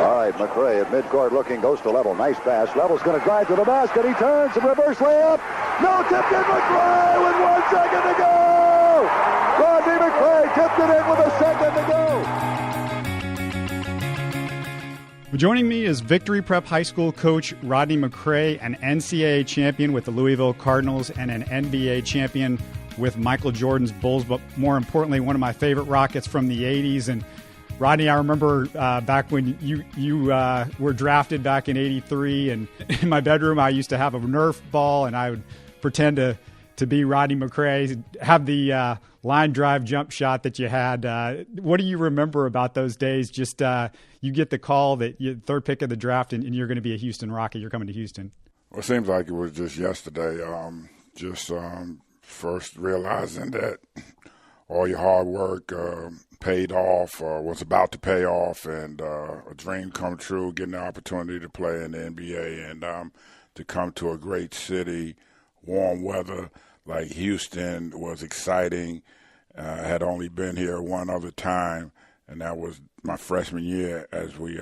All right, Mccray at midcourt looking, goes to Level. Nice pass. Level's going to drive to the basket. He turns, and reverse layup. No, tipped in. Mccray with 1 second to go. Rodney Mccray tipped it in with a second to go. Joining me is Victory Prep High School coach Rodney Mccray, an NCAA champion with the Louisville Cardinals and an NBA champion with Michael Jordan's Bulls, but more importantly, one of my favorite Rockets from the 80s. And Rodney, I remember back when you were drafted back in '83, and in my bedroom I used to have a Nerf ball, and I would pretend to be Rodney Mccray, have the line drive jump shot that you had. What do you remember about those days? Just you get the call that you're third pick of the draft and you're going to be a Houston Rocket. You're coming to Houston. Well, it seems like it was just yesterday. First realizing that all your hard work paid off, was about to pay off, and a dream come true, getting the opportunity to play in the NBA and to come to a great city, warm weather like Houston was exciting. I had only been here one other time, and that was my freshman year as we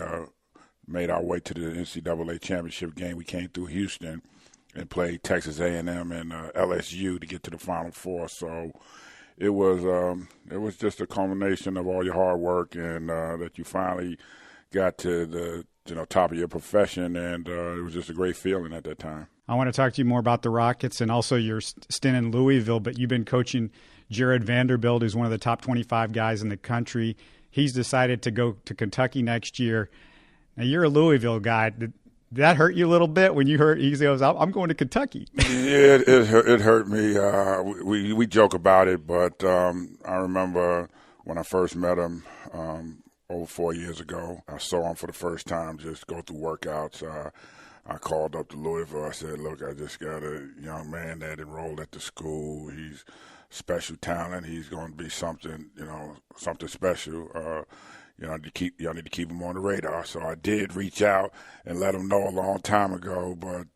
made our way to the NCAA championship game. We came through Houston and played Texas A&M and LSU to get to the Final Four. So it was just a culmination of all your hard work and that you finally got to the top of your profession, and it was just a great feeling at that time. I want to talk to you more about the Rockets and also your stint in Louisville, but you've been coaching Jared Vanderbilt, who's one of the top 25 guys in the country. He's decided to go to Kentucky next year. Now, you're a Louisville guy. Did that hurt you a little bit when you heard he goes, I'm going to Kentucky? Yeah, it hurt me. We joke about it, but I remember when I first met him over 4 years ago. I saw him for the first time just go through workouts. I called up to Louisville. I said, look, I just got a young man that enrolled at the school. He's special talent. He's going to be something special. Y'all need to keep him on the radar. So I did reach out and let him know a long time ago. But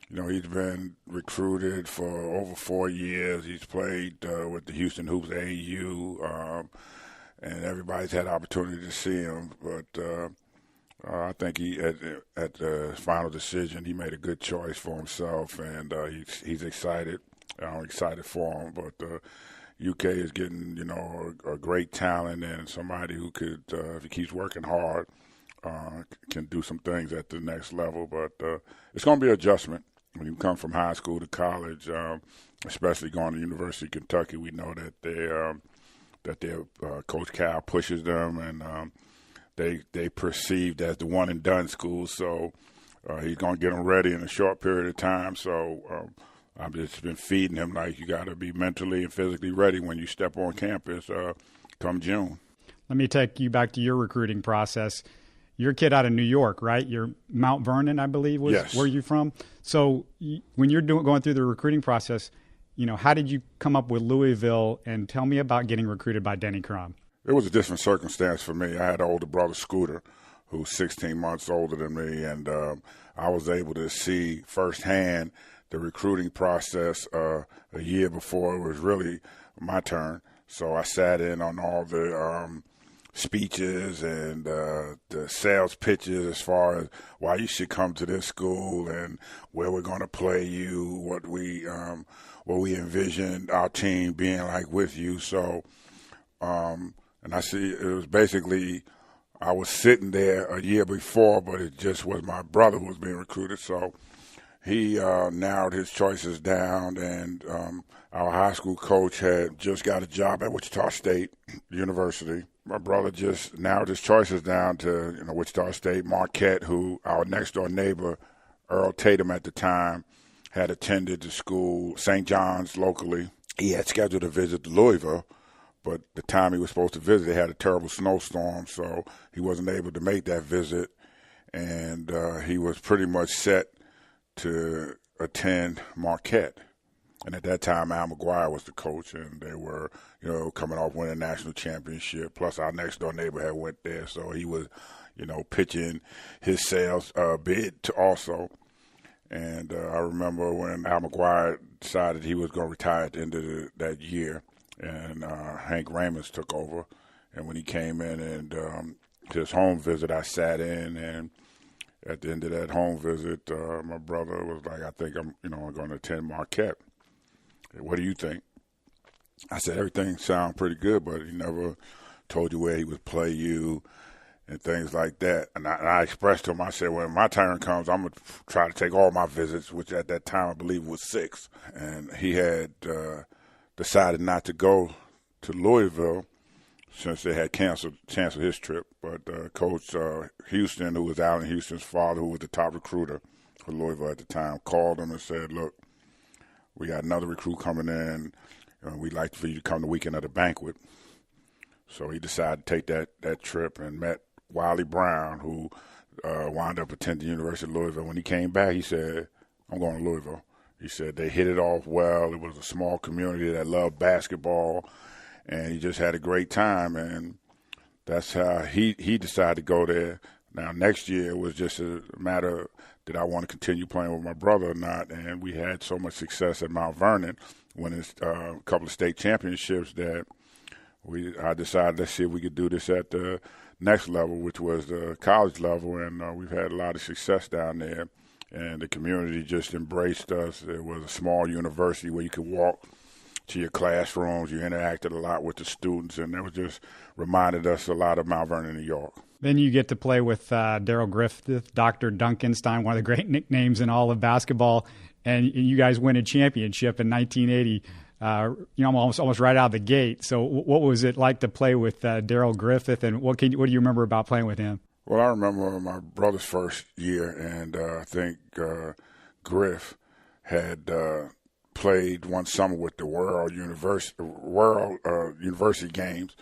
he's been recruited for over 4 years. He's played with the Houston Hoops AAU, and everybody's had opportunity to see him. But I think he at the final decision he made a good choice for himself, and he's excited. I'm excited for him, but. UK is getting, a great talent and somebody who could, if he keeps working hard, can do some things at the next level. But it's going to be an adjustment when you come from high school to college, especially going to University of Kentucky. We know that their Coach Cal pushes them, and they perceived as the one and done school. So he's going to get them ready in a short period of time. So. I've just been feeding him like you got to be mentally and physically ready when you step on campus come June. Let me take you back to your recruiting process. You're a kid out of New York, right? You're Mount Vernon, I believe, was yes. Where you're from. So when you're going through the recruiting process, how did you come up with Louisville? And tell me about getting recruited by Denny Crum. It was a different circumstance for me. I had an older brother, Scooter, who's 16 months older than me, and I was able to see firsthand the recruiting process a year before it was really my turn. So I sat in on all the speeches and the sales pitches as far as why you should come to this school and where we're going to play you, what we envisioned our team being like with you. So, and I see it was basically I was sitting there a year before, but it just was my brother who was being recruited. So. He narrowed his choices down, and our high school coach had just got a job at Wichita State University. My brother just narrowed his choices down to Wichita State. Marquette, who our next-door neighbor, Earl Tatum at the time, had attended the school, St. John's locally. He had scheduled a visit to Louisville, but the time he was supposed to visit, they had a terrible snowstorm, so he wasn't able to make that visit, and he was pretty much set to attend Marquette. And at that time, Al McGuire was the coach, and they were, coming off winning a national championship. Plus, our next-door neighbor had went there, so he was, pitching his sales bid to also. And I remember when Al McGuire decided he was going to retire at the end of that year, and Hank Raymond took over. And when he came in and his home visit I sat in, and at the end of that home visit, my brother was like, I think I'm going to attend Marquette. What do you think? I said, everything sounds pretty good, but he never told you where he would play you and things like that. And I expressed to him, I said, when my turn comes, I'm going to try to take all my visits, which at that time I believe was 6. And he had decided not to go to Louisville since they had canceled his trip. But Coach Houston, who was Allen Houston's father, who was the top recruiter for Louisville at the time, called him and said, look, we got another recruit coming in, and we'd like for you to come the weekend of the banquet. So he decided to take that trip and met Wiley Brown, who wound up attending the University of Louisville. When he came back, he said, I'm going to Louisville. He said they hit it off well. It was a small community that loved basketball, and he just had a great time, and that's how he decided to go there. Now, next year was just a matter of did I want to continue playing with my brother or not, and we had so much success at Mount Vernon, winning a couple of state championships, that I decided, let's see if we could do this at the next level, which was the college level, and we've had a lot of success down there, and the community just embraced us. It was a small university where you could walk to your classrooms. You interacted a lot with the students, and it was just reminded us a lot of Mount Vernon, New York. Then you get to play with Darrell Griffith, Dr. Duncanstein, one of the great nicknames in all of basketball, and you guys win a championship in 1980. Almost right out of the gate. So what was it like to play with Darrell Griffith, and what do you remember about playing with him? Well, I remember my brother's first year, and I think Griff had played one summer with the World University Games,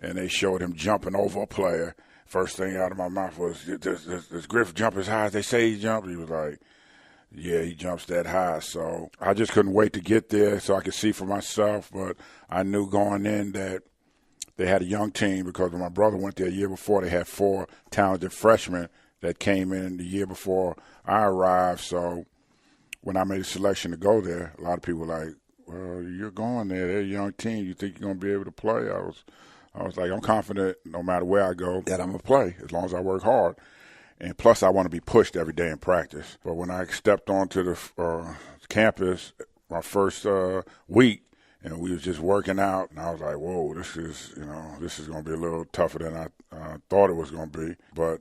and they showed him jumping over a player. First thing out of my mouth was, does Griff jump as high as they say he jumped? He was like, yeah, he jumps that high. So I just couldn't wait to get there so I could see for myself. But I knew going in that they had a young team, because when my brother went there a year before, they had 4 talented freshmen that came in the year before I arrived. So when I made a selection to go there, a lot of people were like, well, you're going there. They're a young team. You think you're going to be able to play? I was like, I'm confident no matter where I go that I'm going to play as long as I work hard. And plus, I want to be pushed every day in practice. But when I stepped onto the campus my first week, and we was just working out, and I was like, whoa, this is going to be a little tougher than I thought it was going to be. But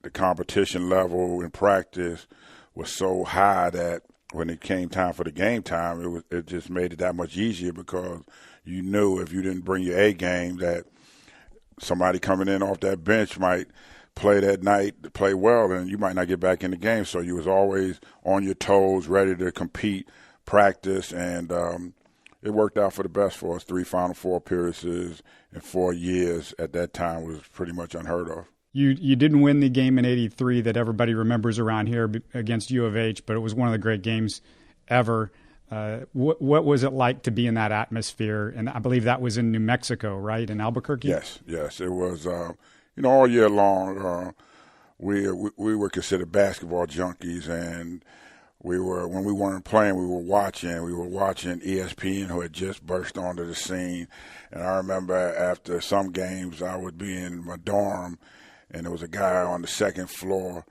the competition level in practice was so high that when it came time for the game time, it just made it that much easier, because you knew if you didn't bring your A game that somebody coming in off that bench might play that night, play well, and you might not get back in the game. So you was always on your toes, ready to compete, practice, and it worked out for the best for us. 3 Final Four appearances in 4 years at that time was pretty much unheard of. You didn't win the game in '83 that everybody remembers around here against U of H, but it was one of the great games ever. What was it like to be in that atmosphere? And I believe that was in New Mexico, right, in Albuquerque? Yes, it was. All year long, we were considered basketball junkies, and when we weren't playing, we were watching ESPN, who had just burst onto the scene. And I remember after some games, I would be in my dorm, and there was a guy on the second floor,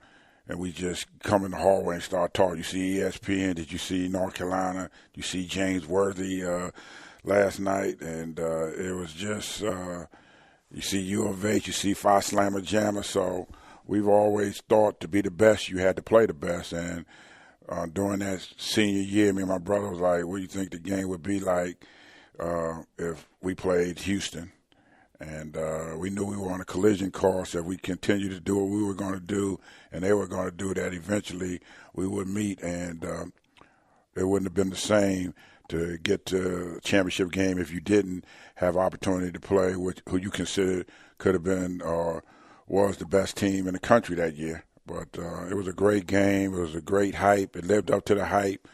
and we just come in the hallway and start talking. You see ESPN? Did you see North Carolina? Did you see James Worthy last night? And it was just you see U of H, you see Phi Slama Jama. So we've always thought to be the best, you had to play the best. And during that senior year, me and my brother was like, what do you think the game would be like if we played Houston? And we knew we were on a collision course. If we continued to do what we were going to do and they were going to do that, eventually we would meet, and it wouldn't have been the same to get to a championship game if you didn't have opportunity to play with who you considered could have been or was the best team in the country that year. But it was a great game. It was a great hype. It lived up to the hype.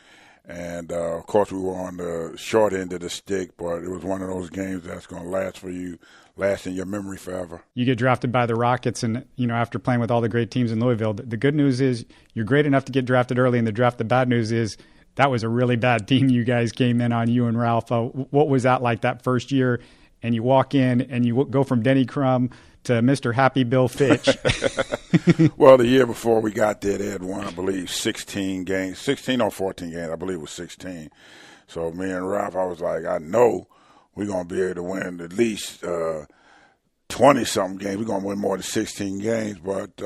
And, of course, we were on the short end of the stick, but it was one of those games that's going to last in your memory forever. You get drafted by the Rockets, and, after playing with all the great teams in Louisville, the good news is you're great enough to get drafted early in the draft. The bad news is that was a really bad team you guys came in on, you and Ralph. What was that like that first year? And you walk in and you go from Denny Crum to Mr. Happy Bill Fitch. Well, the year before we got there, they had won, I believe, 16 games, 16 or 14 games. I believe it was 16. So me and Ralph, I was like, I know we're going to be able to win at least 20-something games. We're going to win more than 16 games. But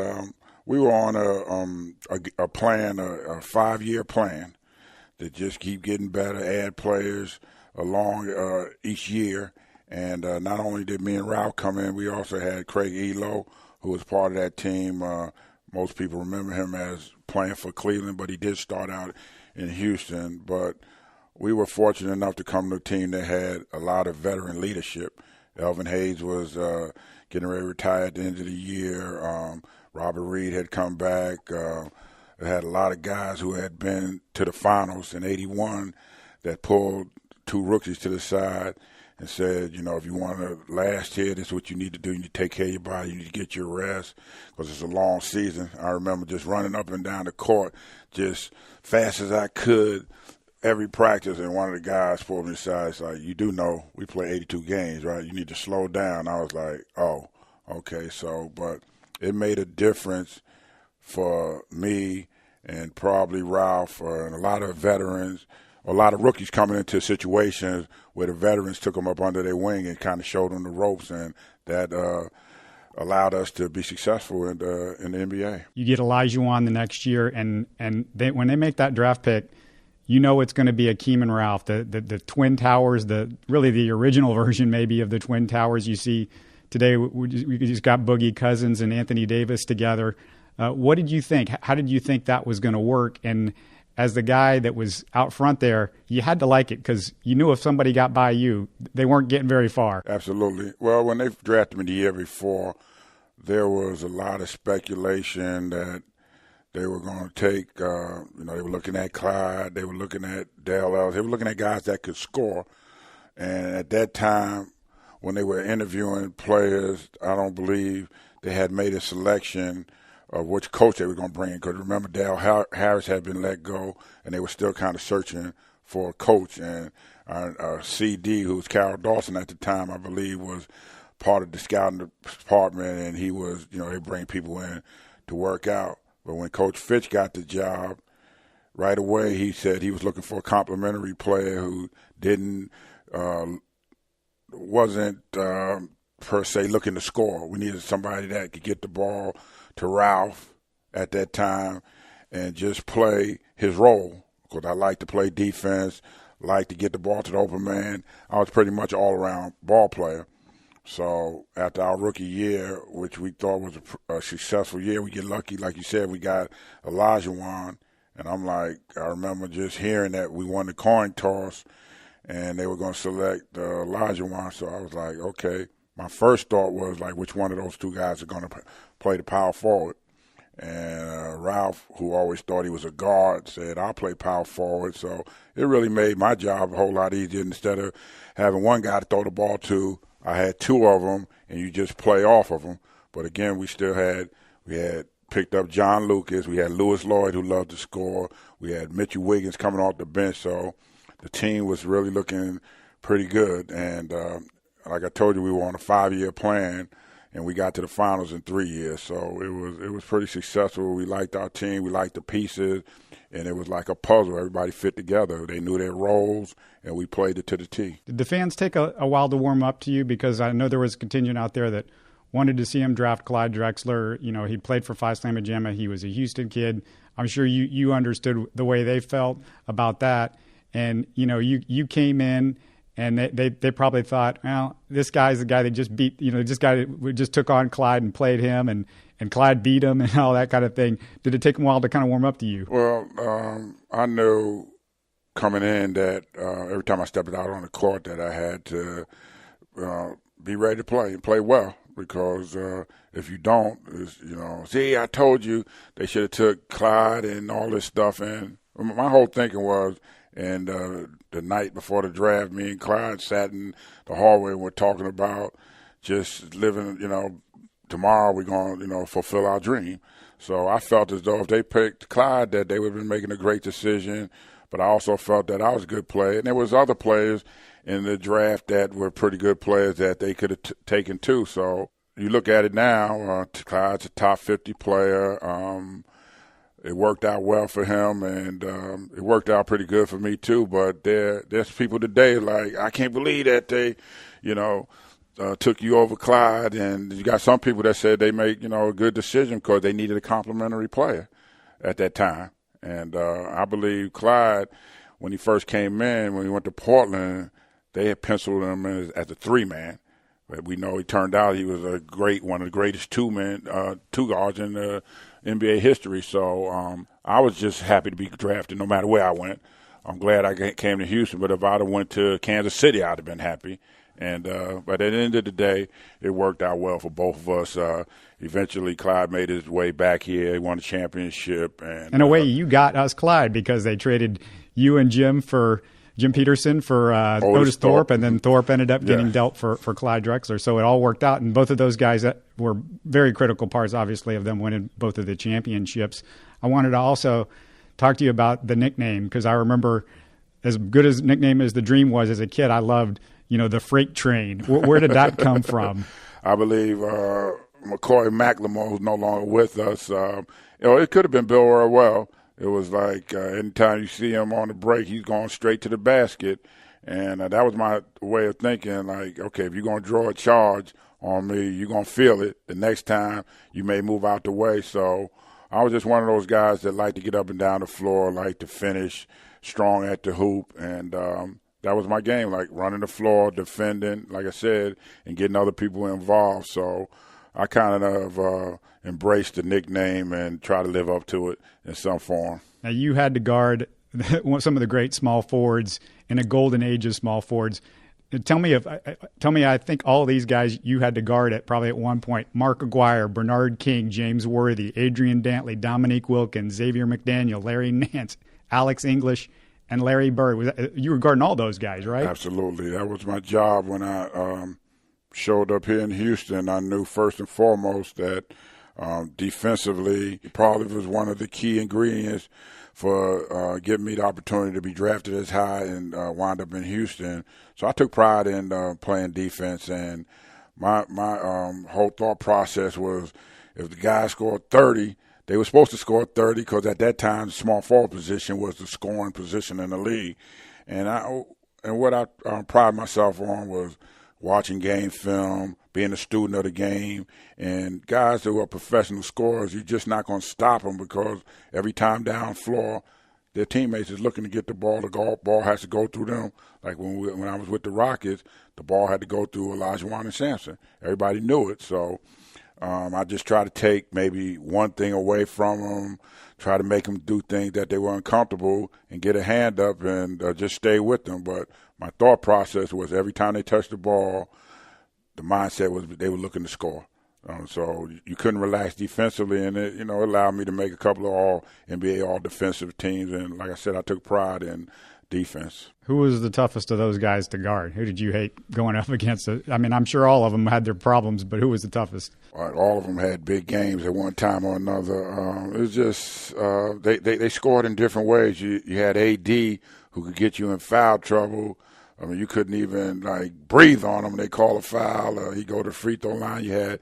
we were on a plan, a 5-year plan to just keep getting better, add players along each year. And not only did me and Ralph come in, we also had Craig Elo, who was part of that team. Most people remember him as playing for Cleveland, but he did start out in Houston. But we were fortunate enough to come to a team that had a lot of veteran leadership. Elvin Hayes was getting ready to retire at the end of the year. Robert Reed had come back. It had a lot of guys who had been to the finals in '81 that pulled 2 rookies to the side and said, you know, if you want to last here, this is what you need to do. You need to take care of your body. You need to get your rest because it's a long season. I remember just running up and down the court just fast as I could every practice, and one of the guys pulled me aside. It's like, you do know we play 82 games, right? You need to slow down. I was like, oh, okay. So, but it made a difference for me and probably Ralph and a lot of veterans, a lot of rookies coming into situations where the veterans took them up under their wing and kind of showed them the ropes, and that allowed us to be successful in the NBA. You get Olajuwon the next year, and when they make that draft pick, you know it's going to be Hakeem and Ralph, the Twin Towers, really the original version maybe of the Twin Towers you see today. We just got Boogie Cousins and Anthony Davis together. What did you think? How did you think that was going to work? And as the guy that was out front there, you had to like it because you knew if somebody got by you, they weren't getting very far. Absolutely. Well, when they drafted me the year before, there was a lot of speculation that they were going to take, they were looking at Clyde, they were looking at Dale Ellis, they were looking at guys that could score. And at that time, when they were interviewing players, I don't believe they had made a selection of which coach they were going to bring in. Because remember, Dale Harris had been let go, and they were still kind of searching for a coach. And our CD, who was Carol Dawson at the time, I believe, was part of the scouting department, and he was, they bring people in to work out. But when Coach Fitch got the job, right away he said he was looking for a complimentary player who wasn't per se looking to score. We needed somebody that could get the ball to Ralph at that time and just play his role. Because I like to play defense, like to get the ball to the open man. I was pretty much all-around ball player. So after our rookie year, which we thought was a successful year, we get lucky. Like you said, we got Olajuwon. And I'm like, I remember just hearing that we won the coin toss and they were going to select Olajuwon. So I was like, okay. My first thought was like, which one of those 2 guys are going to play the power forward? And Ralph, who always thought he was a guard, said, I'll play power forward. So it really made my job a whole lot easier. Instead of having one guy to throw the ball to, I had 2 of them, and you just play off of them. But again, we had picked up John Lucas. We had Lewis Lloyd, who loved to score. We had Mitchell Wiggins coming off the bench. So the team was really looking pretty good. And like I told you, we were on a 5-year plan, and we got to the finals in 3 years. So it was pretty successful. We liked our team. We liked the pieces, and it was like a puzzle. Everybody fit together. They knew their roles, and we played it to the T. Did the fans take a while to warm up to you? Because I know there was a contingent out there that wanted to see him draft Clyde Drexler. He played for Phi Slama Jama. He was a Houston kid. I'm sure you understood the way they felt about that. And, you came in, and they probably thought, well, this guy's the guy that just beat, this guy just took on Clyde and played him, and Clyde beat him and all that kind of thing. Did it take a while to kind of warm up to you? Well, I knew coming in that every time I stepped out on the court that I had to be ready to play and play well. Because if you don't, see, I told you they should have took Clyde and all this stuff in. My whole thinking was, and the night before the draft, me and Clyde sat in the hallway and we're talking about just living, tomorrow we're going to, fulfill our dream. So I felt as though if they picked Clyde, that they would have been making a great decision. But I also felt that I was a good player. And there was other players in the draft that were pretty good players that they could have taken too. So you look at it now, Clyde's a top 50 player. It worked out well for him, and it worked out pretty good for me too. But there's people today like, I can't believe that they, took you over Clyde. And you got some people that said they made, a good decision because they needed a complimentary player at that time. And I believe Clyde, when he first came in, when he went to Portland, they had penciled him in as a 3-man. But we know he turned out he was one of the greatest two guards in the NBA history. So I was just happy to be drafted no matter where I went. I'm glad I came to Houston, but if I'd have went to Kansas City, I'd have been happy. And but at the end of the day, it worked out well for both of us. Eventually, Clyde made his way back here. He won a championship. And in a way, you got us Clyde because they traded you and Jim Peterson for Otis Thorpe, and then Thorpe ended up getting dealt for Clyde Drexler. So it all worked out, and both of those guys were very critical parts, obviously, of them winning both of the championships. I wanted to also talk to you about the nickname, because I remember, as good as nickname as the Dream was as a kid, I loved, the Freight Train. Where did that come from? I believe McCoy McLemore, who's no longer with us, it could have been Bill Orwell. It was like anytime you see him on the break, he's going straight to the basket. And that was my way of thinking, like, okay, if you're going to draw a charge on me, you're going to feel it. The next time you may move out the way. So I was just one of those guys that like to get up and down the floor, like to finish strong at the hoop. And that was my game, like running the floor, defending, like I said, and getting other people involved. So I kind of embraced the nickname and try to live up to it in some form. Now, you had to guard some of the great small forwards in a golden age of small forwards. Tell me, I think all these guys you had to guard probably at one point: Mark Aguirre, Bernard King, James Worthy, Adrian Dantley, Dominique Wilkins, Xavier McDaniel, Larry Nance, Alex English, and Larry Bird. You were guarding all those guys, right? Absolutely. That was my job when I showed up here in Houston. I knew first and foremost that defensively probably was one of the key ingredients for giving me the opportunity to be drafted as high and wind up in Houston. So I took pride in playing defense, and my whole thought process was, if the guys scored 30, they were supposed to score 30, because at that time the small forward position was the scoring position in the league. And what I pride myself on was watching game film, being a student of the game, and guys who are professional scorers, you're just not going to stop them, because every time down floor, their teammates is looking to get the ball. The ball has to go through them. Like when I was with the Rockets, the ball had to go through Olajuwon and Sampson. Everybody knew it. So I just try to take maybe one thing away from them, try to make them do things that they were uncomfortable, and get a hand up and just stay with them. But my thought process was, every time they touched the ball, the mindset was they were looking to score. So you couldn't relax defensively, and it allowed me to make a couple of all-NBA, all-defensive teams. And like I said, I took pride in defense. Who was the toughest of those guys to guard? Who did you hate going up against? I mean, I'm sure all of them had their problems, but who was the toughest? All of them had big games at one time or another. It was just they scored in different ways. You had AD, who could get you in foul trouble. I mean, you couldn't even breathe on him. They call a foul. He go to the free throw line. You had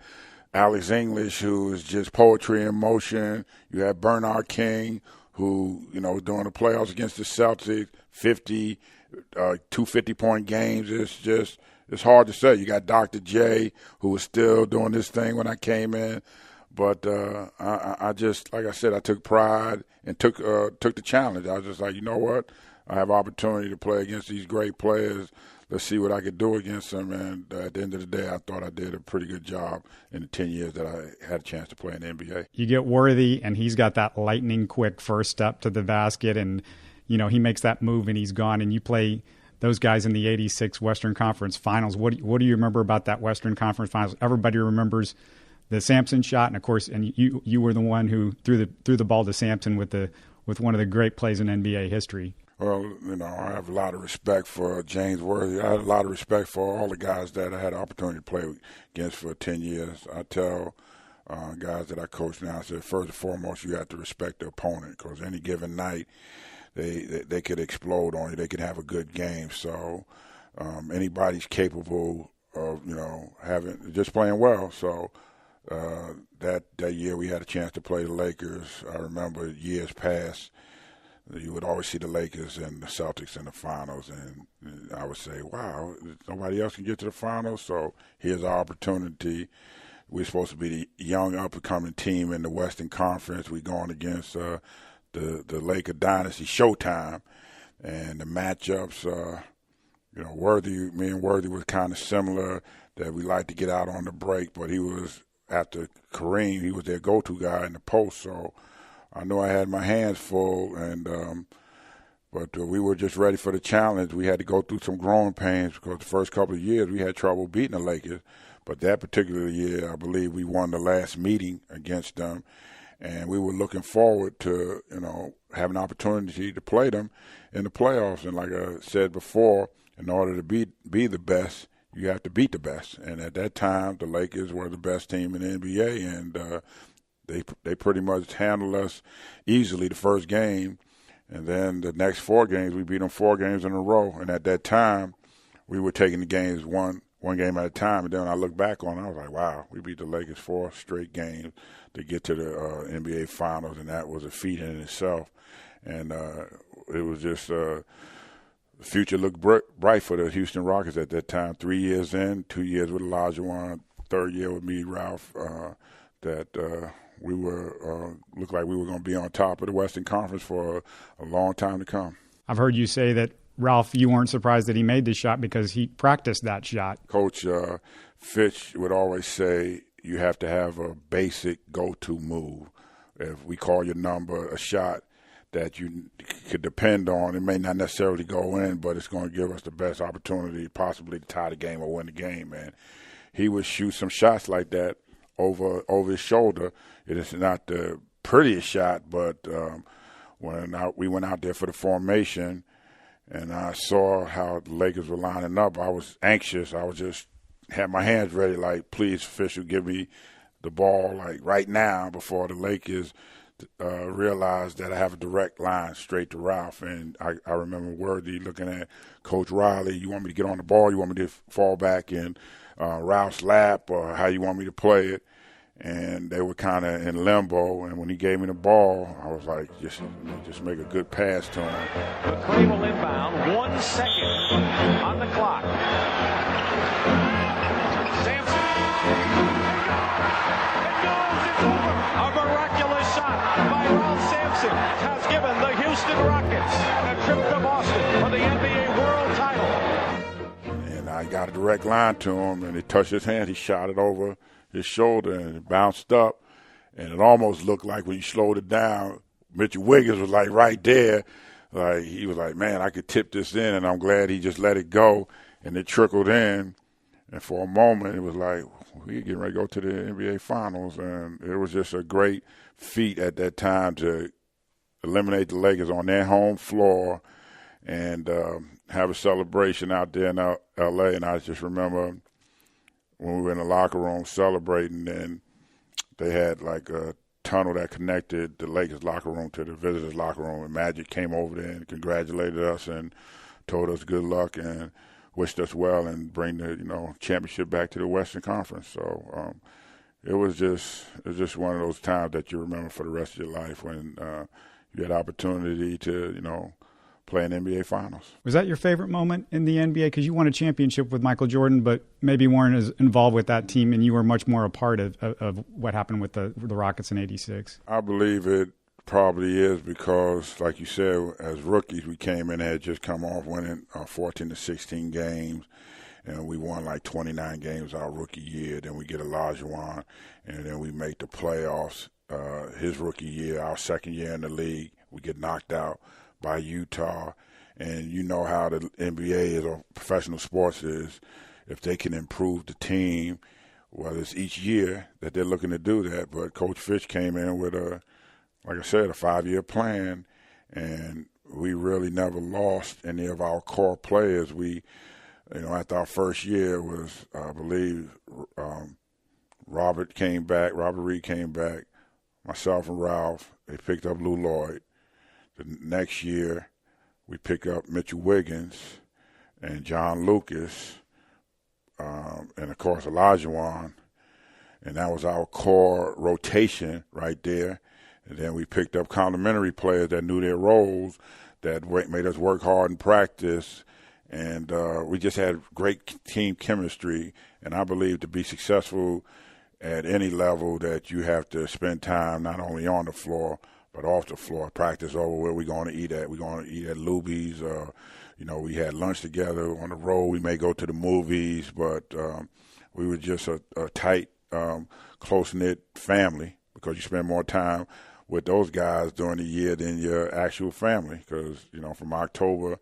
Alex English, who is just poetry in motion. You had Bernard King, who, during the playoffs against the Celtics, 2 50-point games. It's hard to say. You got Dr. J, who was still doing this thing when I came in. But I just, like I said, I took pride and took the challenge. I was just like, you know what? I have opportunity to play against these great players. Let's see what I could do against them. And at the end of the day, I thought I did a pretty good job in the 10 years that I had a chance to play in the NBA. You get Worthy, and he's got that lightning-quick first step to the basket, and, he makes that move and he's gone, and you play those guys in the 86 Western Conference Finals. What do you remember about that Western Conference Finals? Everybody remembers the Sampson shot, and, of course, and you were the one who threw the ball to Sampson with one of the great plays in NBA history. Well, I have a lot of respect for James Worthy. I have a lot of respect for all the guys that I had the opportunity to play against for 10 years. I tell guys that I coach now, I said, first and foremost, you have to respect the opponent, because any given night they could explode on you. They could have a good game. So anybody's capable just playing well. So that year we had a chance to play the Lakers. I remember years past, you would always see the Lakers and the Celtics in the finals, and I would say, wow, nobody else can get to the finals, so here's our opportunity. We're supposed to be the young up-and-coming team in the Western Conference. We're going against the Laker dynasty, Showtime, and the matchups, me and Worthy was kind of similar, that we like to get out on the break, but he was, after Kareem, he was their go-to guy in the post, so I knew I had my hands full, but we were just ready for the challenge. We had to go through some growing pains because the first couple of years we had trouble beating the Lakers. But that particular year, I believe we won the last meeting against them, and we were looking forward to, have an opportunity to play them in the playoffs. And like I said before, in order to be the best, you have to beat the best. And at that time, the Lakers were the best team in the NBA, and they pretty much handled us easily the first game. And then the next 4 games, we beat them 4 games in a row. And at that time, we were taking the games one game at a time. And then when I look back on it, I was like, wow, we beat the Lakers 4 straight games to get to the NBA Finals, and that was a feat in itself. And it was just the future looked bright for the Houston Rockets at that time. 3 years in, 2 years with Olajuwon, 3rd year with me, Ralph, we were looked like we were going to be on top of the Western Conference for a long time to come. I've heard you say that, Ralph, you weren't surprised that he made this shot because he practiced that shot. Coach Fitch would always say you have to have a basic go-to move. If we call your number a shot that you could depend on, it may not necessarily go in, but it's going to give us the best opportunity possibly to tie the game or win the game. And he would shoot some shots like that over his shoulder. It is not the prettiest shot, but when we went out there for the formation and I saw how the Lakers were lining up, I was anxious. I was just had my hands ready, like, please, official, give me the ball, like, right now before the Lakers realized that I have a direct line straight to Ralph. And I remember Worthy looking at Coach Riley, you want me to get on the ball, you want me to fall back in Ralph's lap, or how you want me to play it? And they were kind of in limbo, and when he gave me the ball, I was like, just make a good pass to him. Mccray will inbound, 1 second on the clock. Sampson. It goes, it's over. A miraculous shot by Ralph Sampson has given the Houston Rockets a trip to Boston for the NBA World Title. And I got a direct line to him, and it touched his hand. He shot it over his shoulder, and it bounced up, and it almost looked like when you slowed it down, Mitchell Wiggins was like right there. Like, he was like, man, I could tip this in, and I'm glad he just let it go, and it trickled in. And for a moment, it was like, we're getting ready to go to the NBA Finals, and it was just a great feat at that time to eliminate the Lakers on their home floor and have a celebration out there in L.A. And I just remember when we were in the locker room celebrating, and they had like a tunnel that connected the Lakers locker room to the visitors locker room, and Magic came over there and congratulated us and told us good luck and wished us well and bring the championship back to the Western Conference. So it was just one of those times that you remember for the rest of your life when you had opportunity to play in NBA Finals. Was that your favorite moment in the NBA? Because you won a championship with Michael Jordan, but maybe weren't as involved with that team, and you were much more a part of what happened with the Rockets in '86. I believe it probably is because, like you said, as rookies, we came in and had just come off winning 14 to 16 games, and we won like 29 games our rookie year. Then we get Olajuwon, and then we make the playoffs his rookie year, our second year in the league. We get knocked out by Utah, and you know how the NBA is, or professional sports is, if they can improve the team, well, it's each year that they're looking to do that. But Coach Fitch came in with like I said, a 5-year plan, and we really never lost any of our core players. We, after our first year was, I believe, Robert Reed came back, myself and Ralph. They picked up Lou Lloyd. The next year, we pick up Mitchell Wiggins and John Lucas, and of course Olajuwon, and that was our core rotation right there. And then we picked up complementary players that knew their roles, that made us work hard in practice, and we just had great team chemistry. And I believe to be successful at any level that you have to spend time not only on the floor but off the floor. Practice over where we're going to eat at. We're going to eat at Luby's. We had lunch together on the road. We may go to the movies, but we were just a tight, close-knit family because you spend more time with those guys during the year than your actual family. Because, from October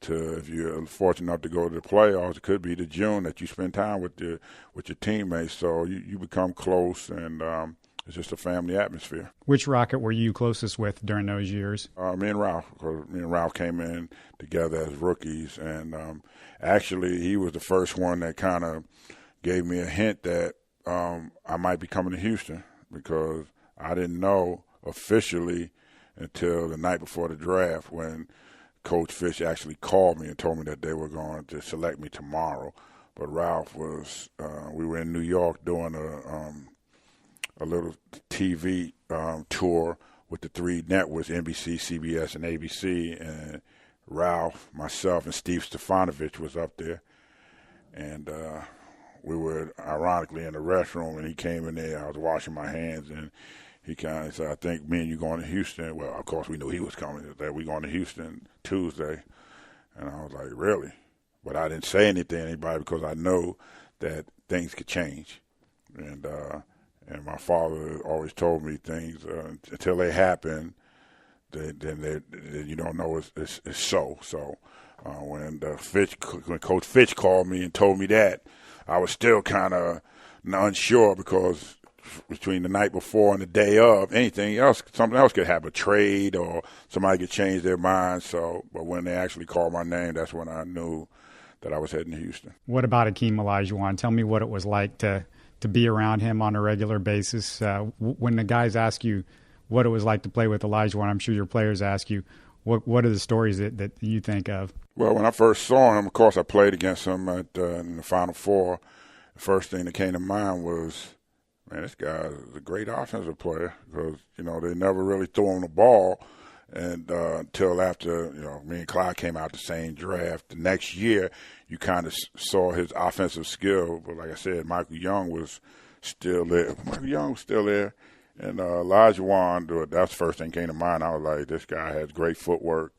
to, if you're fortunate enough to go to the playoffs, it could be to June that you spend time with your teammates. So you become close, and it's just a family atmosphere. Which Rocket were you closest with during those years? Me and Ralph. Because me and Ralph came in together as rookies, and actually he was the first one that kind of gave me a hint that I might be coming to Houston, because I didn't know officially until the night before the draft when Coach Fish actually called me and told me that they were going to select me tomorrow. But Ralph was we were in New York doing a little TV tour with the three networks, NBC, CBS, and ABC, and Ralph, myself, and Steve Stefanovich was up there. And we were, ironically, in the restroom, and he came in there. I was washing my hands, and he kind of said, I think me and you going to Houston. Well, of course, we knew he was coming. That we going to Houston Tuesday. And I was like, really? But I didn't say anything to anybody because I know that things could change. And my father always told me things until they happen, then you don't know it's so. So when Coach Fitch called me and told me that, I was still kind of unsure, because between the night before and the day of, something else could happen, a trade or somebody could change their mind. So, but when they actually called my name, that's when I knew that I was heading to Houston. What about Hakeem Olajuwon? Tell me what it was like to be around him on a regular basis. When the guys ask you what it was like to play with Olajuwon, I'm sure your players ask you, what are the stories that you think of? Well, when I first saw him, of course, I played against him in the Final Four. The first thing that came to mind was, man, this guy is a great offensive player, because, they never really threw him the ball. And until after, me and Clyde came out the same draft. The next year, you kind of saw his offensive skill. But like I said, Michael Young was still there. And Olajuwon, that's the first thing came to mind. I was like, this guy has great footwork.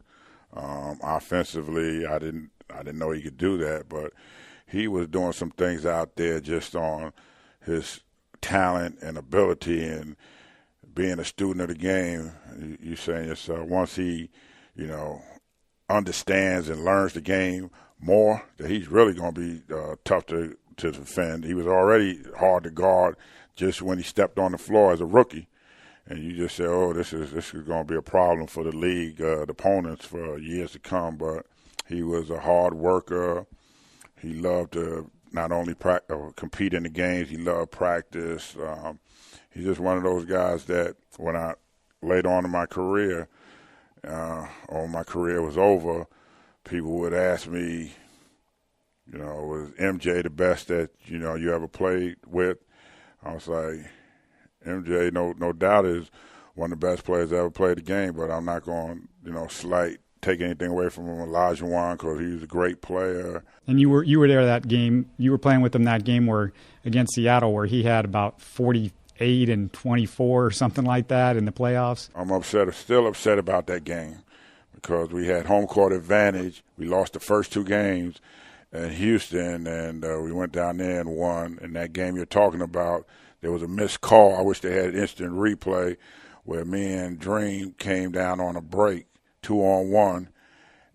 Offensively, I didn't know he could do that. But he was doing some things out there just on his talent and ability, and being a student of the game. You saying yourself, once he, understands and learns the game more, that he's really going to be tough to defend. He was already hard to guard just when he stepped on the floor as a rookie, and you just say, oh, this is going to be a problem for the league, the opponents, for years to come. But he was a hard worker. He loved to not only compete in the games, he loved practice. He's just one of those guys that when I later on in my career, or my career was over, people would ask me, was MJ the best that, you ever played with? I was like, MJ, no doubt, is one of the best players that ever played the game, but I'm not going to, take anything away from him, Olajuwon, because he was a great player. And you were there that game. You were playing with him that game against Seattle, where he had about 48 and 24 or something like that in the playoffs. I'm still upset about that game, because we had home court advantage. We lost the first two games in Houston, and we went down there and won. In that game you're talking about, there was a missed call. I wish they had instant replay, where me and Dream came down on a break, 2-on-1.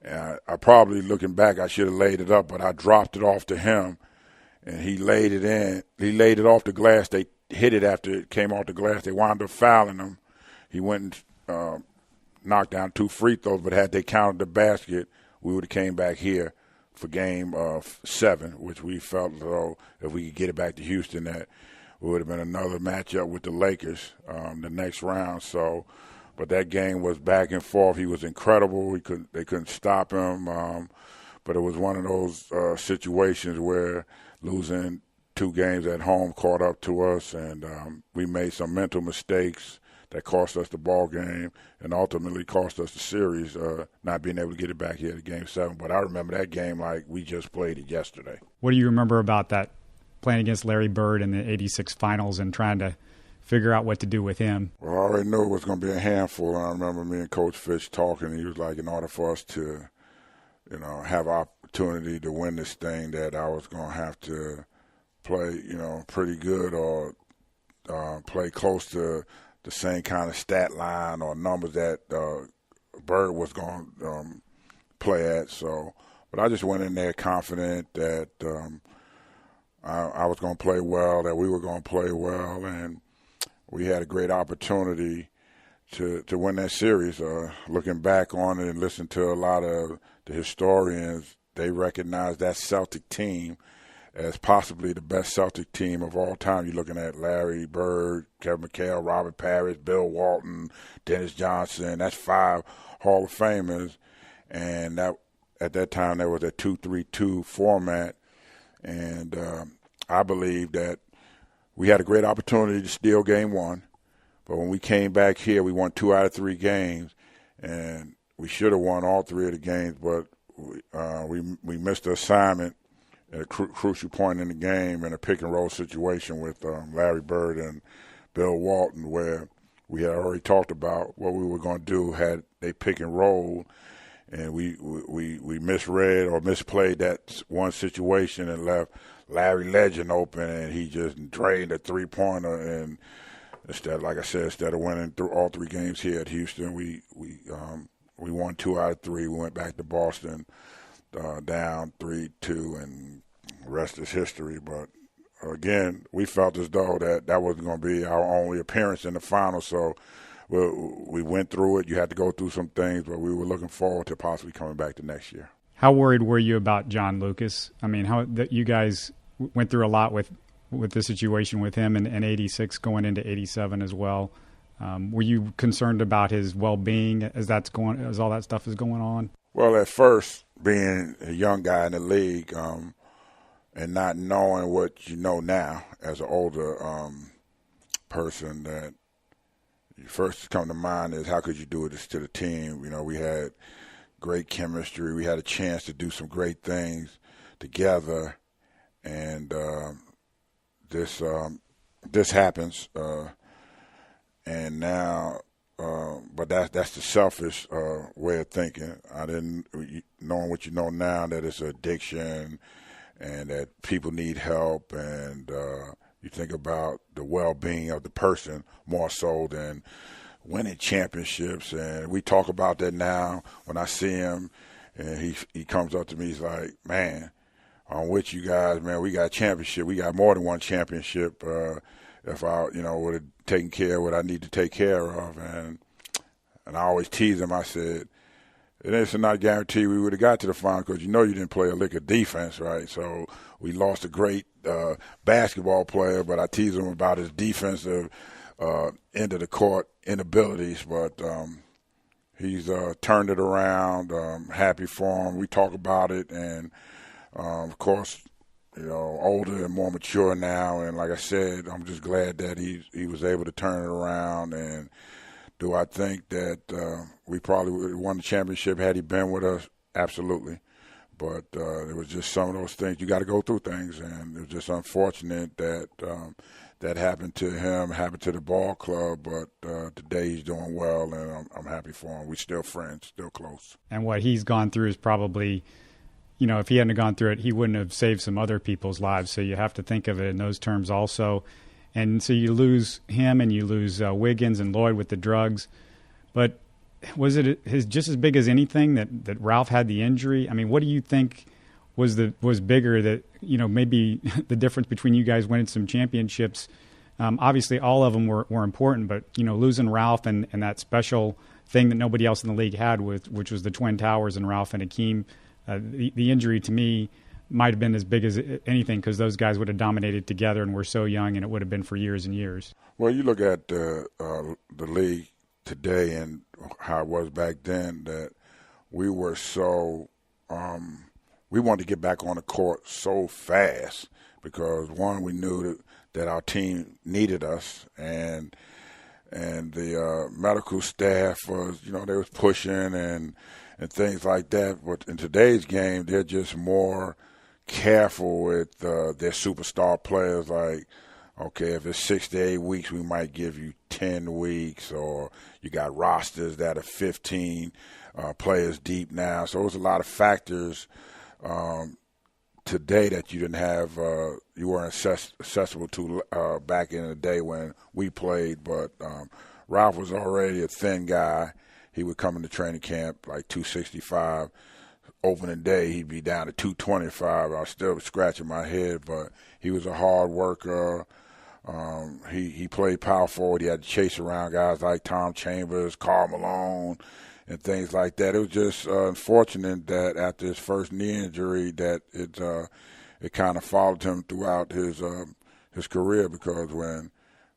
I probably, looking back, I should have laid it up, but I dropped it off to him, and he laid it in. He laid it off the glass. They hit it after it came off the glass. They wound up fouling him. He went and knocked down 2 free throws, but had they counted the basket, we would have came back here for game 7, which we felt as though if we could get it back to Houston, that it would have been another matchup with the Lakers the next round. So, but that game was back and forth. He was incredible. They couldn't stop him. But it was one of those situations where, losing 2 games at home caught up to us, and we made some mental mistakes that cost us the ball game and ultimately cost us the series, not being able to get it back here to Game 7. But I remember that game like we just played it yesterday. What do you remember about that, playing against Larry Bird in the '86 finals and trying to figure out what to do with him? Well, I already knew it was going to be a handful. And I remember me and Coach Fitch talking. He was like, in order for us to, have opportunity to win this thing, that I was going to have to play, pretty good or play close to the same kind of stat line or numbers that Bird was going to play at. So, but I just went in there confident that I was going to play well, that we were going to play well, and we had a great opportunity to win that series. Looking back on it and listening to a lot of the historians, they recognize that Celtic team as possibly the best Celtic team of all time. You're looking at Larry Bird, Kevin McHale, Robert Parrish, Bill Walton, Dennis Johnson. That's 5 Hall of Famers. And that at that time, there was a 2-3-2 format. And I believe that we had a great opportunity to steal Game 1. But when we came back here, we won 2 out of 3 games. And we should have won all 3 of the games, but we missed the assignment at a crucial point in the game in a pick-and-roll situation with Larry Bird and Bill Walton, where we had already talked about what we were going to do had they pick-and-roll, and we misread or misplayed that one situation and left Larry Legend open, and he just drained a three-pointer. And instead, like I said, instead of winning through all 3 games here at Houston, we won 2 out of 3. We went back to Boston, down 3-2, and the rest is history. But again, we felt as though that wasn't going to be our only appearance in the final, so we went through it. You had to go through some things, but we were looking forward to possibly coming back the next year. How worried were you about John Lucas? I mean, how that you guys went through a lot with the situation with him in '86 going into '87 as well. Were you concerned about his well-being as all that stuff is going on? Well, at first, being a young guy in the league and not knowing what you know now as an older person, that first come to mind is how could you do this to the team? We had great chemistry. We had a chance to do some great things together, and this happens. And now, but that's the selfish way of thinking. I didn't, knowing what you know now, that it's addiction and that people need help, and you think about the well-being of the person more so than winning championships. And we talk about that now. When I see him, and he comes up to me, he's like, "Man, I'm with you guys, man. We got a championship. We got more than one championship. If I, would have taken care of what I need to take care of." And I always tease him. I said, it's not guaranteed we would have got to the final because you didn't play a lick of defense, right? So we lost a great basketball player, but I tease him about his defensive end of the court inabilities. But he's turned it around. Happy for him. We talk about it, and of course, older and more mature now. And like I said, I'm just glad that he was able to turn it around. And do I think that we probably would have won the championship had he been with us? Absolutely. But it was just some of those things. You got to go through things, and it was just unfortunate that that happened to him, happened to the ball club. But today he's doing well, and I'm happy for him. We're still friends, still close. And what he's gone through is probably, if he hadn't gone through it, he wouldn't have saved some other people's lives. So you have to think of it in those terms also. And so you lose him and you lose Wiggins and Lloyd with the drugs. But was it just as big as anything that Ralph had the injury? I mean, what do you think was bigger that, maybe the difference between you guys winning some championships? Obviously, all of them were important, but, losing Ralph and that special thing that nobody else in the league had, which was the Twin Towers and Ralph and Hakeem, the injury to me might have been as big as anything because those guys would have dominated together and were so young, and it would have been for years and years. Well, you look at the league today and how it was back then, that we were so we wanted to get back on the court so fast because, one, we knew that our team needed us, and the medical staff was, they was pushing and things like that. But in today's game, they're just more careful with their superstar players. Like, okay, if it's 6 to 8 weeks, we might give you 10 weeks, or you got rosters that are 15 players deep now. So there's a lot of factors today that you didn't have, you weren't accessible to back in the day when we played. But Ralph was already a thin guy. He would come into training camp like 265. Opening day, he'd be down to 225. I was still scratching my head, but he was a hard worker. He played power forward. He had to chase around guys like Tom Chambers, Karl Malone, and things like that. It was just unfortunate that after his first knee injury that it kind of followed him throughout his career, because when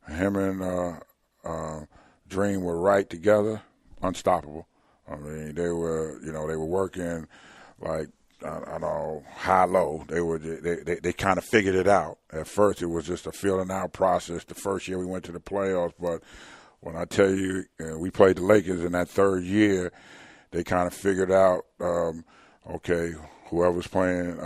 him and Dream were right together, unstoppable. I mean, they were working like, I don't know, high-low. They kind of figured it out. At first, it was just a feeling out process. The first year we went to the playoffs, but when I tell you, we played the Lakers in that third year, they kind of figured out, okay, whoever's playing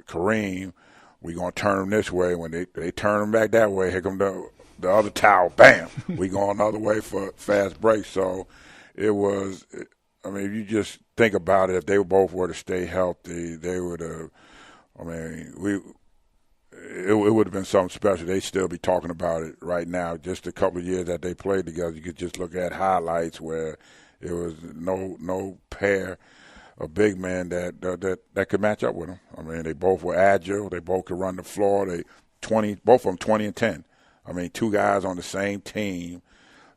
Kareem, we're going to turn them this way. When they turn them back that way, here come the other towel, bam, we going the other way for fast break. So it was, I mean, if you just think about it, if they both were to stay healthy, they would have, it would have been something special. They'd still be talking about it right now. Just a couple of years that they played together, you could just look at highlights where it was no pair of big men that could match up with them. I mean, they both were agile. They both could run the floor. Both of them 20 and 10. I mean, two guys on the same team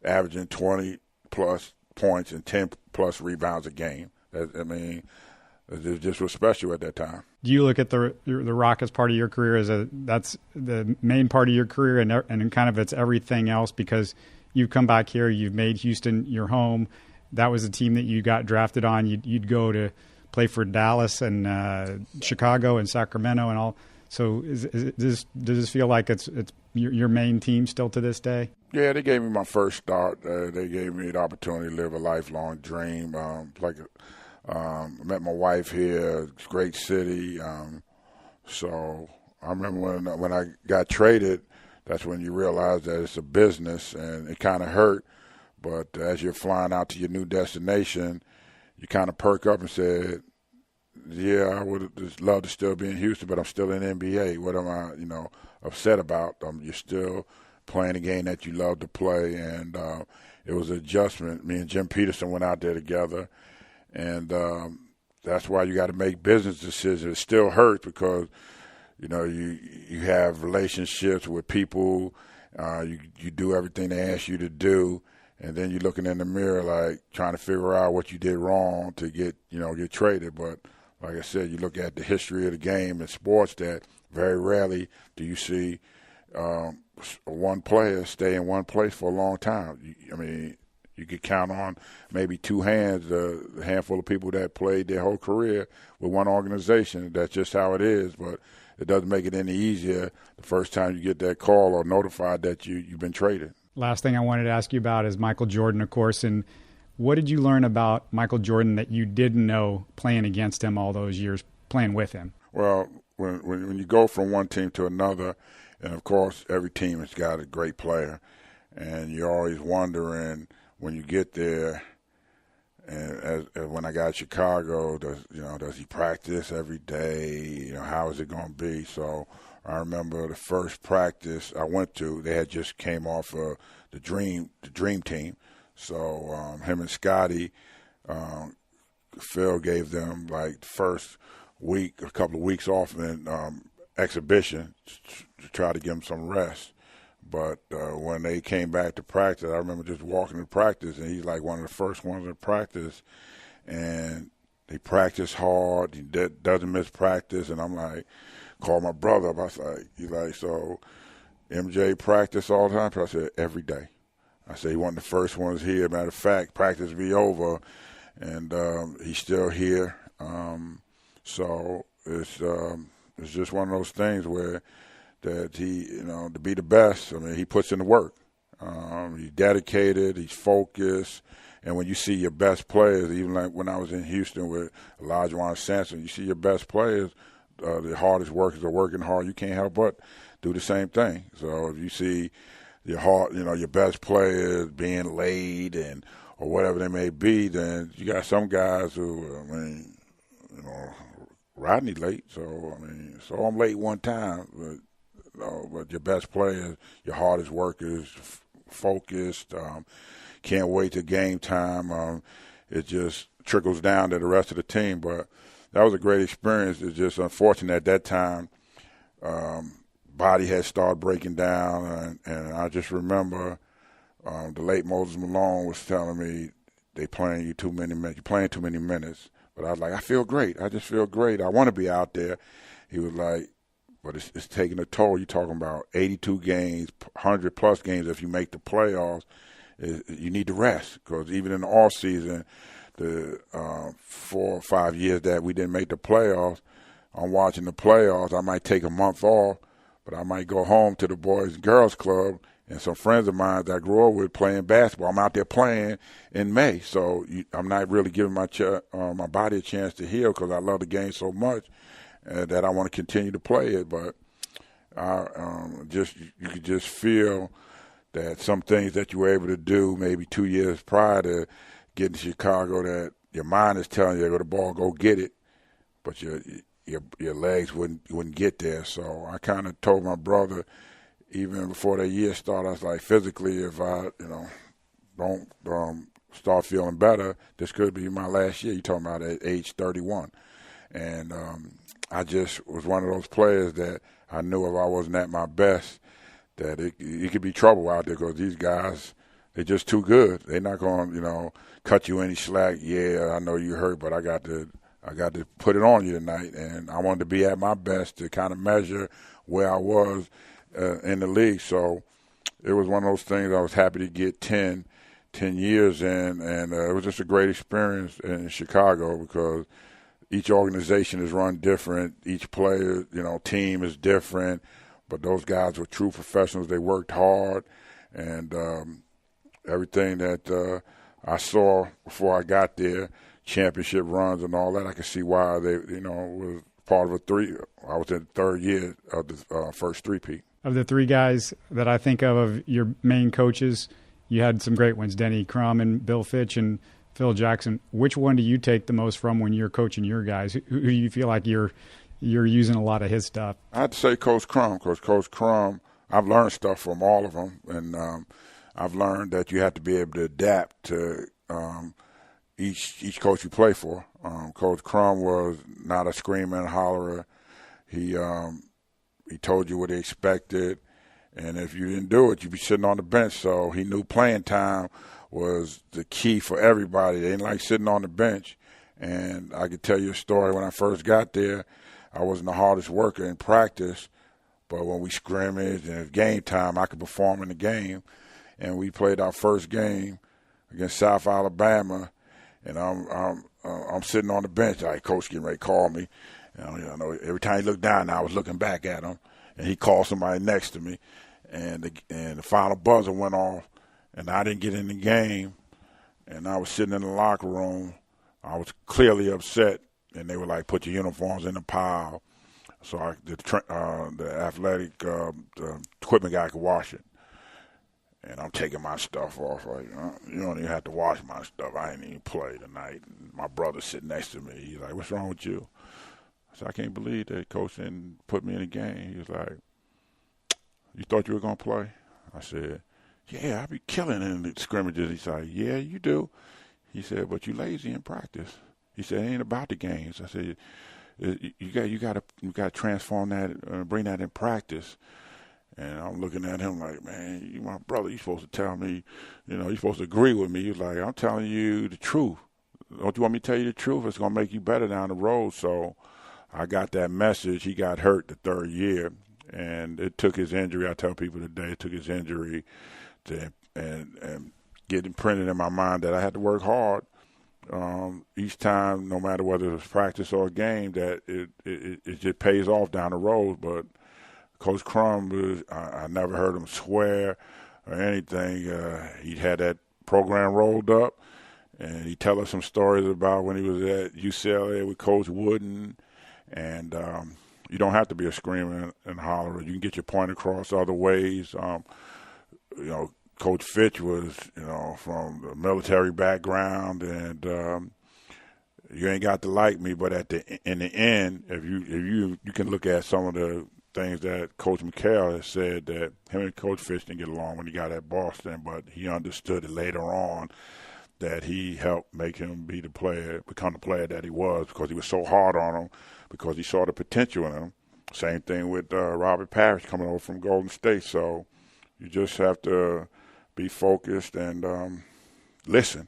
averaging 20-plus points and 10-plus rebounds a game. It just was special at that time. Do you look at the Rockets part of your career as that's the main part of your career, and kind of it's everything else, because you've come back here, you've made Houston your home. That was a team that you got drafted on. You'd go to play for Dallas and Chicago and Sacramento and all. So does this feel like it's your main team still to this day? Yeah, they gave me my first start. They gave me the opportunity to live a lifelong dream. I met my wife here, great city. So I remember when I got traded, that's when you realize that it's a business, and it kind of hurt. But as you're flying out to your new destination, you kind of perk up and said, yeah, I would have just loved to still be in Houston, but I'm still in the NBA. What am I, upset about? You're still playing a game that you love to play, and it was an adjustment. Me and Jim Peterson went out there together, and that's why you got to make business decisions. It still hurts because, you have relationships with people. You do everything they ask you to do, and then you're looking in the mirror like trying to figure out what you did wrong to get traded. But like I said, you look at the history of the game and sports, that very rarely do you see one player stay in one place for a long time. You could count on maybe two hands, a handful of people that played their whole career with one organization. That's just how it is, but it doesn't make it any easier the first time you get that call or notified that you've been traded. Last thing I wanted to ask you about is Michael Jordan, of course, and what did you learn about Michael Jordan that you didn't know playing against him all those years, playing with him? Well, when you go from one team to another, and of course every team has got a great player, and you're always wondering when you get there, and when I got Chicago, does he practice every day? How is it going to be? So I remember the first practice I went to, they had just came off of the dream team. So him and Scotty, Phil gave them like the first week, a couple of weeks off in exhibition to try to give them some rest. But when they came back to practice, I remember just walking to practice, and he's like one of the first ones to practice. And they practice hard. He doesn't miss practice. And I'm like, call my brother up. I was like, he's like, so MJ practice all the time? I said, every day. I said, he wasn't the first ones here. Matter of fact, practice be over, and he's still here. So it's it's just one of those things where that he, to be the best, I mean, he puts in the work. He's dedicated, he's focused, and when you see your best players, even like when I was in Houston with Olajuwon Sampson, you see your best players, the hardest workers are working hard. You can't help but do the same thing. So if you see your best players being laid or whatever they may be, then you got some guys who, Rodney late. So I'm late one time, but your best players, your hardest workers, focused, can't wait till game time. It just trickles down to the rest of the team. But that was a great experience. It's just unfortunate at that time, body had started breaking down, and I just remember the late Moses Malone was telling me, they playing you too many minutes. You're playing too many minutes. But I was like, I feel great. I just feel great. I want to be out there. He was like, but it's taking a toll. You're talking about 82 games, 100-plus games if you make the playoffs. You need to rest, because even in the off season, the 4 or 5 years that we didn't make the playoffs, I'm watching the playoffs. I might take a month off, but I might go home to the Boys and Girls Club and some friends of mine that I grew up with playing basketball. I'm out there playing in May, so I'm not really giving my body a chance to heal, because I love the game so much that I want to continue to play it. But you could just feel that some things that you were able to do maybe 2 years prior to getting to Chicago, that your mind is telling you, go the ball, go get it, but your legs wouldn't get there. So I kind of told my brother, even before that year started, I was like, physically, if I don't start feeling better, this could be my last year. You're talking about at age 31. And I just was one of those players that I knew if I wasn't at my best, that it could be trouble out there, because these guys, they're just too good. They're not going to, cut you any slack. Yeah, I know you hurt, but I got to put it on you tonight. And I wanted to be at my best to kind of measure where I was in the league. So it was one of those things. I was happy to get 10 years in, and it was just a great experience in Chicago, because each organization is run different. Each player, team is different, but those guys were true professionals. They worked hard, and everything that I saw before I got there, championship runs and all that, I could see why they, was part of I was in the third year of the first three-peat. Of the three guys that I think of your main coaches, you had some great ones, Denny Crum and Bill Fitch and Phil Jackson. Which one do you take the most from when you're coaching your guys? Who do you feel like you're using a lot of his stuff? I'd say Coach Crum, because Coach Crum, I've learned stuff from all of them, and I've learned that you have to be able to adapt to each coach you play for. Coach Crum was not a screamer and hollerer. He told you what he expected, and if you didn't do it, you'd be sitting on the bench. So he knew playing time was the key for everybody. They didn't like sitting on the bench. And I could tell you a story. When I first got there, I wasn't the hardest worker in practice, but when we scrimmaged and it's game time, I could perform in the game. And we played our first game against South Alabama, and I'm sitting on the bench. Like, coach getting ready to call me. I know every time he looked down, I was looking back at him, and he called somebody next to me, and the final buzzer went off, and I didn't get in the game, and I was sitting in the locker room. I was clearly upset, and they were like, "Put your uniforms in the pile," so the athletic the equipment guy could wash it. And I'm taking my stuff off. Like, you don't even have to wash my stuff. I ain't even play tonight. And my brother's sitting next to me. He's like, "What's wrong with you?" I said, "I can't believe that coach didn't put me in the game." He was like, "You thought you were going to play?" I said, "Yeah, I be killing in the scrimmages." He's like, "Yeah, you do." He said, "But you lazy in practice." He said, "It ain't about the games." I said, "You got to transform that, bring that in practice." And I'm looking at him like, "Man, you my brother. You supposed to tell me, you're supposed to agree with me." He was like, "I'm telling you the truth. Don't you want me to tell you the truth? It's going to make you better down the road." So I got that message. He got hurt the third year, and it took his injury. I tell people today, it took his injury and get imprinted in my mind that I had to work hard each time, no matter whether it's practice or a game, that it just pays off down the road. But Coach Crum, I never heard him swear or anything. He had that program rolled up, and he tell us some stories about when he was at UCLA with Coach Wooden. And you don't have to be a screamer and hollerer. You can get your point across other ways. Coach Fitch was, from a military background, and you ain't got to like me, but in the end, if you can look at some of the things that Coach McHale has said, that him and Coach Fitch didn't get along when he got at Boston, but he understood it later on that he helped make him become the player that he was, because he was so hard on him, because he saw the potential in him. Same thing with Robert Parrish coming over from Golden State. So you just have to be focused and listen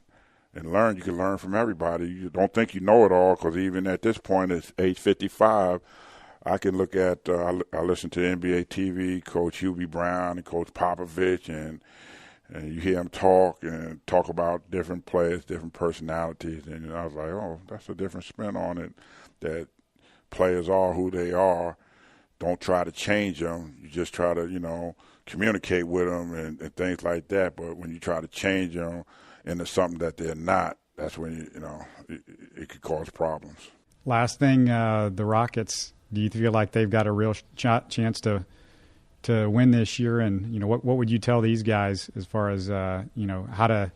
and learn. You can learn from everybody. You don't think you know it all, because even at this point, at age 55, I can look at I listen to NBA TV, Coach Hubie Brown and Coach Popovich, and you hear them talk about different players, different personalities, and I was like, oh, that's a different spin on it, that players are who they are. Don't try to change them. You just try to, communicate with them and things like that. But when you try to change them into something that they're not, that's when, it could cause problems. Last thing, the Rockets, do you feel like they've got a real chance to win this year? And, what would you tell these guys as far as, how to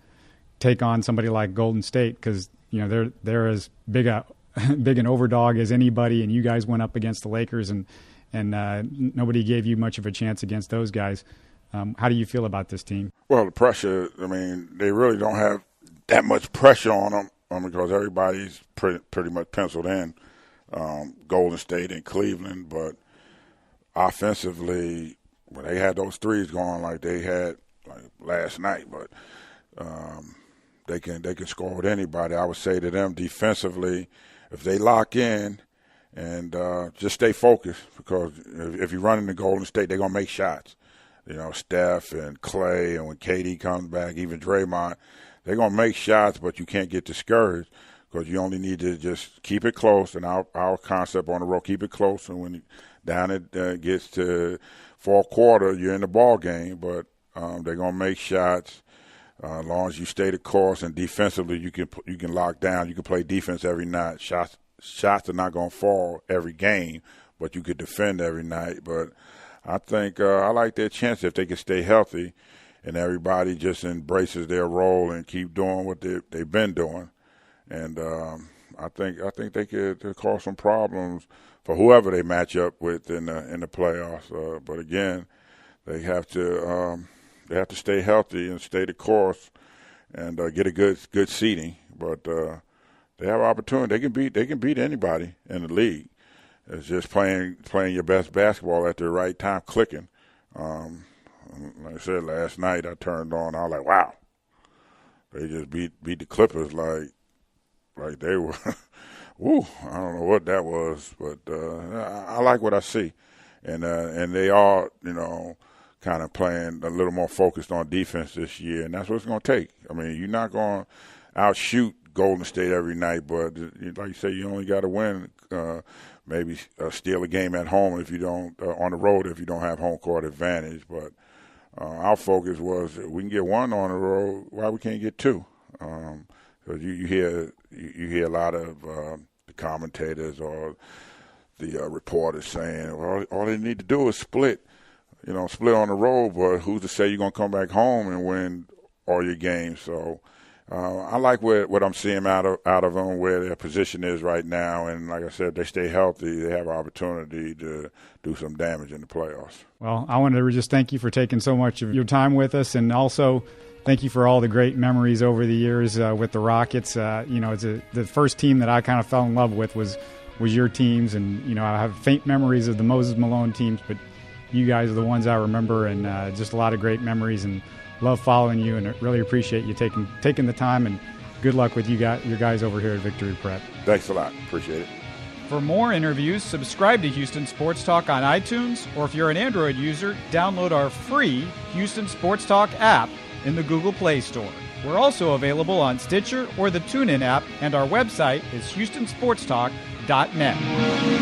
take on somebody like Golden State? Because, they're as big an overdog as anybody, and you guys went up against the Lakers, and nobody gave you much of a chance against those guys. How do you feel about this team? Well, the pressure, they really don't have that much pressure on them because everybody's pretty much penciled in, Golden State and Cleveland. But offensively, when they had those threes going like they had last night, but they can score with anybody. I would say to them defensively, if they lock in and just stay focused, because if you run into Golden State, they're going to make shots. Steph and Clay, and when KD comes back, even Draymond, they're going to make shots, but you can't get discouraged, because you only need to just keep it close. And our concept on the road, keep it close. And when it gets to fourth quarter, you're in the ball game. But they're going to make shots as long as you stay the course. And defensively, you can lock down. You can play defense every night. Shots are not going to fall every game, but you could defend every night. But I think I like their chance if they can stay healthy and everybody just embraces their role and keep doing what they've been doing. And I think they could cause some problems for whoever they match up with in the playoffs. But again, they have to stay healthy and stay the course and get a good seeding. But they have opportunity. They can beat anybody in the league. It's just playing your best basketball at the right time, clicking. Like I said, last night I turned on. I was like, wow, they just beat the Clippers like they were. Woo, I don't know what that was, but I like what I see, and they are kind of playing a little more focused on defense this year, and that's what it's going to take. You're not going to outshoot Golden State every night, but like you say, you only got to win. Maybe steal a game at home if you don't on the road if you don't have home court advantage. But our focus was we can get one on the road. Why we can't get two? Because you hear a lot of the commentators or the reporters saying, well, all they need to do is split on the road. But who's to say you're going to come back home and win all your games? So I like what I'm seeing out of them, where their position is right now. And like I said, if they stay healthy, they have an opportunity to do some damage in the playoffs. Well, I wanted to just thank you for taking so much of your time with us, and also thank you for all the great memories over the years with the Rockets. The first team that I kind of fell in love with was your teams, and I have faint memories of the Moses Malone teams, but you guys are the ones I remember, and just a lot of great memories, and love following you, and I really appreciate you taking the time, and good luck with your guys over here at Victory Prep. Thanks a lot. Appreciate it. For more interviews, subscribe to Houston Sports Talk on iTunes, or if you're an Android user, download our free Houston Sports Talk app in the Google Play Store. We're also available on Stitcher or the TuneIn app, and our website is HoustonSportsTalk.net.